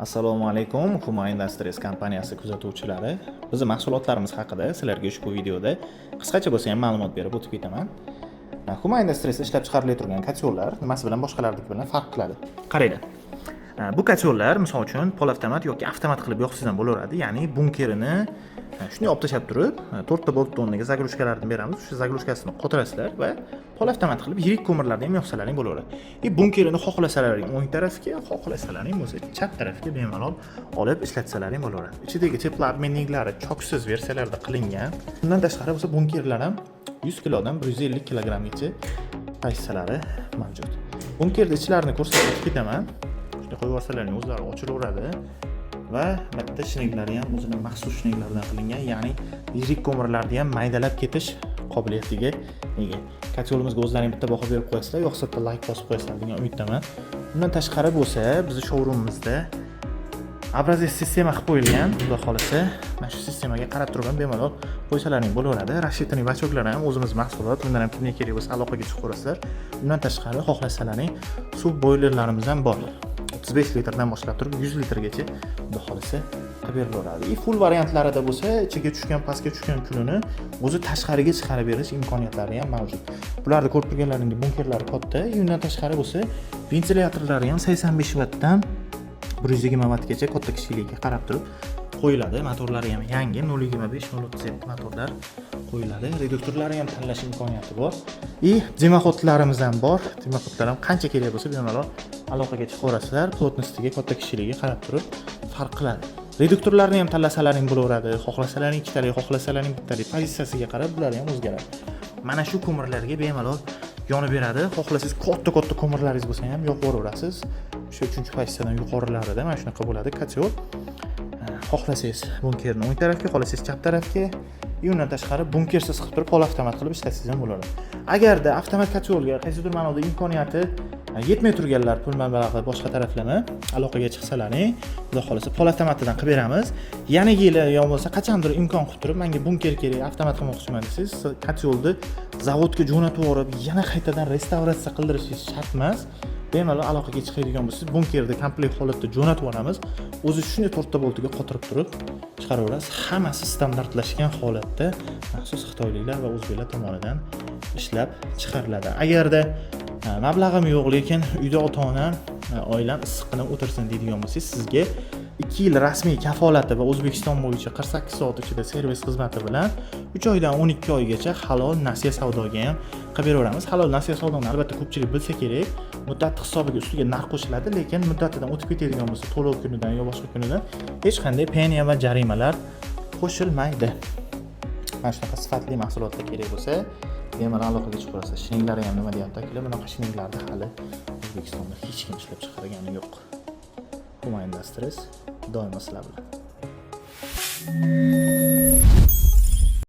Assalomu alaykum, Huma Industries kompaniyasi kuzatuvchilari. Bizning mahsulotlarimiz haqida sizlarga ushbu videoda qisqacha bo'lsa ham ma'lumot berib o'tib ketaman. Huma Industries ishlab chiqarilayotgan kotyollar nimasi bilan boshqalarniki bilan farq qiladi? Qaranglar. Bu kotyollar misol uchun polavtomat yoki avtomat qilib yoqsangiz ham bo'laveradi. Ya'ni bunkerini shunday olib tashlab turib, 4 ta bolt o'rniga zagrushkalarni beramiz. O'sha zagrushkasini qotirasizlar va polavtomat qilib yirik ko'mirlarni ham yoqsalaring bo'laveradi. Bunkerini xohlasalaring o'ng tarafga, xohlasalaring bo'lsa chap tarafga bemalol olib ishlatsalaring bo'laveradi. Ichidagi teploobmenniklari choksiz versiyalarda qilingan. Bundan tashqari bo'lsa bunkerlar ham 100 kilodan 150 kilogramgacha pozitsiyalari mavjud. Bunkerning ichlarini ko'rsatib ketaman. Shunday qo'yib yuborsalaring o'zlari ochilaveradi. Va bitta shiniklari ham o'zining maxsus shniklardan qilingan, ya'ni yirik ko'mirlarni ham maydalab ketish qobiliyatiga ega. Katyolimizga o'zlaring bitta baho berib qo'yasizlar, yo'qsa bitta like bosib qo'yasizlar degan umiddaman. Bundan tashqari bo'lsa, bizning showroomimizda obrazes sistema qilib qo'yilgan. Xudo xolasa, mana shu sistemaga qarab turib ham bemalol qo'ysalaring bo'laveradi. Rashidning bachoklari ham o'zimiz mahsulot, bundan ham kimga kerak bo'lsa aloqaga chiqib ko'rasizlar. Bundan tashqari xohlasalaring suv boylerlarimiz ham bor. 35 litrdan boshlab turib 100 litrgacha xudo xolasa qilib berilaveradi. Full variantlarida bo'lsa, ichiga tushgan, pastga tushgan kulini o'zi tashqariga chiqarib berish imkoniyatlari ham mavjud. Bularni ko'rib turganlaringizda bunkerlari katta, undan tashqari bo'lsa, ventilyatorlari ham 85 wattdan 120 wattgacha katta kishilikka qarab turib qo'yiladi. Motorlari ham yangi 0.25-0.30 motorlar qo'yiladi. Reduktorlari ham tanlash imkoniyati bor. Demaxodlarimiz ham bor. Demaxodlar ham qancha kerak bo'lsa bemalol aloqaga chiqaverasizlar. Plotnostiga, katta kishiligiga qarab turib farq qiladi. Reduktorlarni ham tanlasalaring bo'laveradi. Xohlasalaring ikkitalik, xohlasalaring bittalik pozitsiyasiga qarab bular ham o'zgaradi. Mana shu ko'mirlarga bemalol yonib beradi. Xohlasangiz katta ko'mirlaringiz bo'lsa ham yoqib yuborasiz. O'sha 3-pozitsiyadan yuqorilarida mana shunaqa bo'ladi katyol. Xohlasangiz bunkerni o'ng tarafga, xohlasangiz chap tarafga, undan tashqari bunkersiz qilib turib polavtomat qilib ishlatsangiz ham bo'ladi. Agarda avtomat katyolga qaysidir ma'noda imkoniyati yetmay turganlar pul mablag'i boshqa taraflama aloqaga chiqsalaring, xudo xolasa polavtomatidan qilib beramiz. Yana yili yo bo'lsa qachondir imkon qilib turib, menga bunker kerak, avtomat qilmoqchiman desangiz, katyolni zavodga jo'natib yuborib, yana qaytadan restavratsiya qildirishingiz shart emas. Bemalol aloqaga chiqadigan bo'lsangiz, bunkerni komplekt holatda jo'natib olamiz. O'zi shunday 4 ta boltiga qotirib turib chiqaraverasiz. Hammasi standartlashgan holatda maxsus xitoyliklar va o'zbeklar tomonidan ishlab chiqariladi. Agarda mablag'im yo'q, lekin uyda ota-onam, oilam issiqqina o'tirsin deydigan bo'lsangiz, sizga 2 yil rasmiy kafolati va O'zbekiston bo'yicha 48 soat ichida servis xizmati bilan 3 oydan 12 oygacha halol nasiya savdoga ham qilib beraveramiz. Halol nasiya savdoni albatta ko'pchilik bilsa kerak. Muddat hisobiga ustiga narx qo'shiladi, lekin muddatidan o'tib ketadigan bo'lsa, to'lov kunidan yoki boshqa kunidan hech qanday penya va jarimalar qo'shilmaydi. Mana shunaqa sifatli mahsulotlar kerak bo'lsa, bemalol aloqaga chiqarasiz. Shiniklari ham nima deyapti akalar? Bunaqa shiniklarni hali O'zbekistonda hech kim ishlab chiqargani yo'q. Huma Industries doimo sizlar bilan.